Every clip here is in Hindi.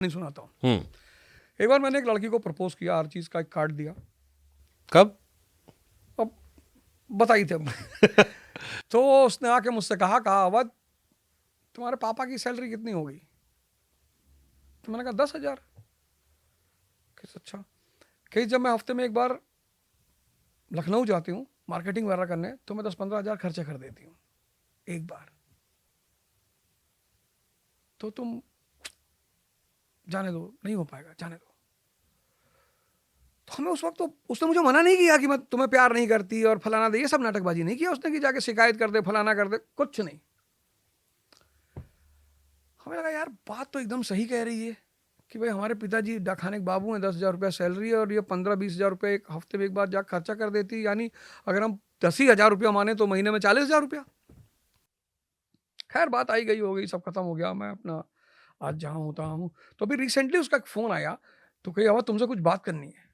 नहीं सुनाता हूँ। एक बार मैंने एक लड़की को प्रपोज किया, हर चीज का एक कार्ड दिया। कब? अब बताई थे तो उसने आके मुझसे कहा अवध तुम्हारे पापा की सैलरी कितनी होगी? तो मैंने कहा 10,000। अच्छा। कहीं जब मैं हफ्ते में एक बार लखनऊ जाती हूँ मार्केटिंग वगैरह करने तो मैं 10-15 हज़ार खर्चे कर देती हूँ एक बार। तो तुम जाने दो, नहीं हो पाएगा, जाने दो। तो हमें उस वक्त तो उसने मुझे मना नहीं किया कि मैं तुम्हें प्यार नहीं करती और फलाना दे, ये सब नाटकबाजी नहीं किया उसने कि जाके शिकायत कर दे, फलाना कर दे, कुछ नहीं। हमें लगा यार बात तो एकदम सही कह रही है कि भाई हमारे पिताजी डाकखाने के बाबू हैं, 10,000 रुपया सैलरी है और ये 15-20 हज़ार रुपये एक हफ्ते में एक बार जाकर खर्चा कर देती, यानी अगर हम 10,000 रुपया माने तो महीने में 40,000 रुपया। खैर बात आई गई हो गई, सब खत्म हो गया। मैं अपना आज जहाँ होता हूँ तो अभी रिसेंटली उसका एक फ़ोन आया तो कही अब तुमसे कुछ बात करनी है।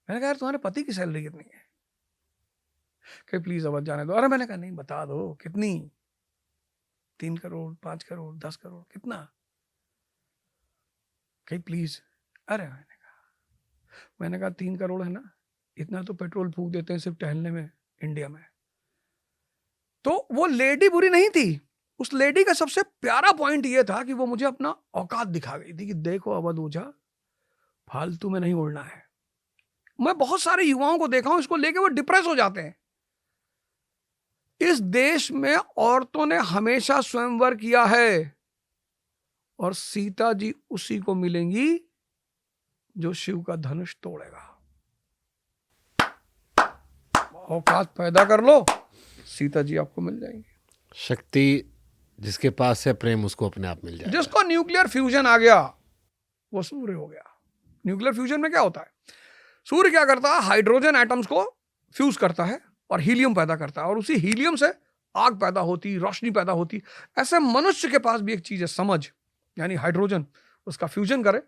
मैंने कहा यार तुम्हारे पति की सैलरी कितनी है? कही प्लीज अब जाने दो। अरे मैंने कहा नहीं बता दो कितनी, 3 करोड़ 5 करोड़ 10 करोड़ कितना? कही प्लीज। अरे मैंने कहा 3 करोड़ है ना, इतना तो पेट्रोल फूक देते हैं सिर्फ टहलने में इंडिया में। तो वो लेडी बुरी नहीं थी, उस लेडी का सबसे प्यारा पॉइंट ये था कि वो मुझे अपना औकात दिखा गई थी कि देखो अवध ओझा फालतू में नहीं उड़ना है। मैं बहुत सारे युवाओं को देखा हूं इसको लेके वो डिप्रेस हो जाते हैं। इस देश में औरतों ने हमेशा स्वयंवर किया है और सीता जी उसी को मिलेंगी जो शिव का धनुष तोड़ेगा। औकात पैदा कर लो, सीता जी आपको मिल जाएंगी। शक्ति जिसके पास है, प्रेम उसको अपने आप मिल जाएगा। जिसको न्यूक्लियर फ्यूजन आ गया वो सूर्य हो गया। न्यूक्लियर फ्यूजन में क्या होता है? सूर्य क्या करता है, हाइड्रोजन एटम्स को फ्यूज करता है और हीलियम पैदा करता है और उसी हीलियम से आग पैदा होती, रोशनी पैदा होती। ऐसे मनुष्य के पास भी एक चीज है, समझ, यानी हाइड्रोजन, उसका फ्यूजन करे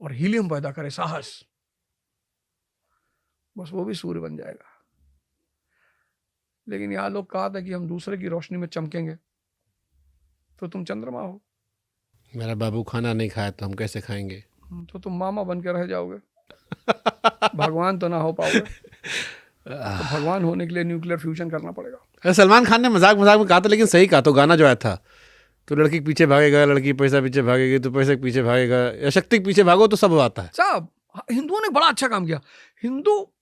और हीलियम पैदा करे, साहस, बस वो भी सूर्य बन जाएगा। लेकिन यहां लोग कहा था कि हम दूसरे की रोशनी में चमकेंगे तो तुम चंद्रमा हो। मेरा बाबू खाना नहीं खाया तो हम कैसे खाएंगे? तो तुम मामा बन के रह जाओगे भगवान तो ना हो पाओगे। तो भगवान होने के लिए न्यूक्लियर फ्यूजन करना पड़ेगा। सलमान खान ने मजाक मजाक में कहा था, लेकिन सही कहा। तो गाना जो आया था, तो लड़की के पीछे भागेगा, लड़की पैसा पीछे भागेगी तो पैसे के पीछे भागेगा, या शक्ति के पीछे भागो तो सब आता है। साहब हिंदुओं ने बड़ा अच्छा काम किया। हिंदू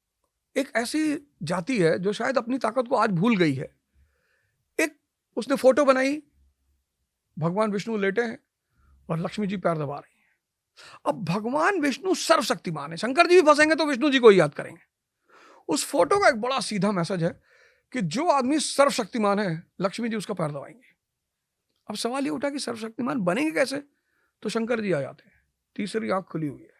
एक ऐसी जाति है जो शायद अपनी ताकत को आज भूल गई है। एक उसने फोटो बनाई, भगवान विष्णु लेटे हैं और लक्ष्मी जी पैर दबा रही हैं। अब भगवान विष्णु सर्वशक्तिमान है, शंकर जी भी फंसेंगे तो विष्णु जी को ही याद करेंगे। उस फोटो का एक बड़ा सीधा मैसेज है कि जो आदमी सर्वशक्तिमान है लक्ष्मी जी उसका पैर दबाएंगे। अब सवाल ये उठा कि सर्वशक्तिमान बनेंगे कैसे? तो शंकर जी आ जाते हैं, तीसरी आंख खुली हुई है।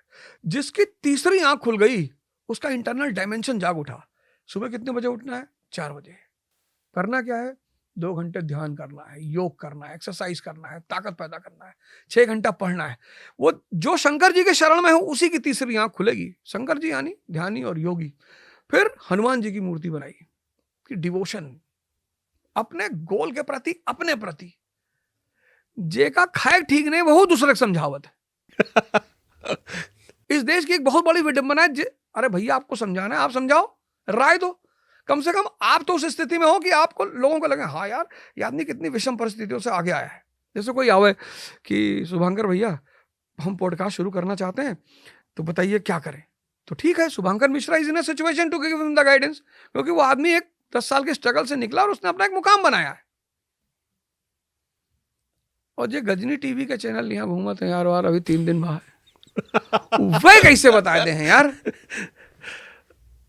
जिसकी तीसरी आंख खुल गई उसका इंटरनल डायमेंशन जाग उठा। सुबह कितने बजे उठना है? 4 बजे। करना क्या है? 2 घंटे ध्यान करना है, योग करना है, एक्सरसाइज करना है, ताकत पैदा करना है, 6 घंटा पढ़ना है। वो जो शंकर जी के शरण में हो उसी की तीसरी आंख खुलेगी। शंकर जी यानी ध्यानी और योगी। फिर हनुमान जी की मूर्ति बनाई कि डिवोशन, अपने गोल के प्रति, अपने प्रति। जे का खाए ठीक नहीं वह दूसरे को समझावत है। इस देश की एक बहुत बड़ी विडंबना है। अरे भैया आपको समझाना है, आप समझाओ, राय दो। कम से कम आप तो उस स्थिति में हो कि आपको, लोगों को लगे हाँ यार ये आदमी कितनी विषम परिस्थितियों से आगे आया है। जैसे कोई आवे कि शुभंकर भैया हम पॉडकास्ट शुरू करना चाहते हैं तो बताइए क्या करें। तो ठीक है, Shubhankar Mishra is in a situation to give him the guidance, क्योंकि वो आदमी एक 10 साल के स्ट्रगल से निकला और उसने अपना एक मुकाम बनाया है। और ये गजनी टीवी के चैनल यहाँ घूमते हैं यार अभी 3 दिन बाहर वह कैसे बताते हैं यार?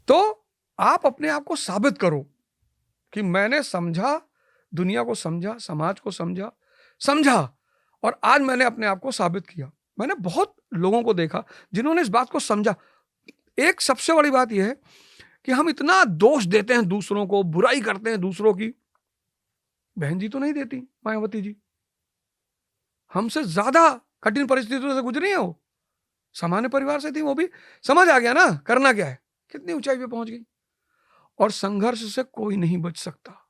तो आप अपने आप को साबित करो कि मैंने समझा, दुनिया को समझा, समाज को समझा और आज मैंने अपने आप को साबित किया। मैंने बहुत लोगों को देखा जिन्होंने इस बात को समझा। एक सबसे बड़ी बात यह है कि हम इतना दोष देते हैं दूसरों को, बुराई करते हैं दूसरों की। बहन जी तो नहीं देती, मायावती जी हमसे ज्यादा कठिन परिस्थितियों से गुजरी है। वो सामान्य परिवार से थी, वो भी समझ आ गया ना करना क्या है, कितनी ऊंचाई पे पहुंच गई। और संघर्ष से कोई नहीं बच सकता।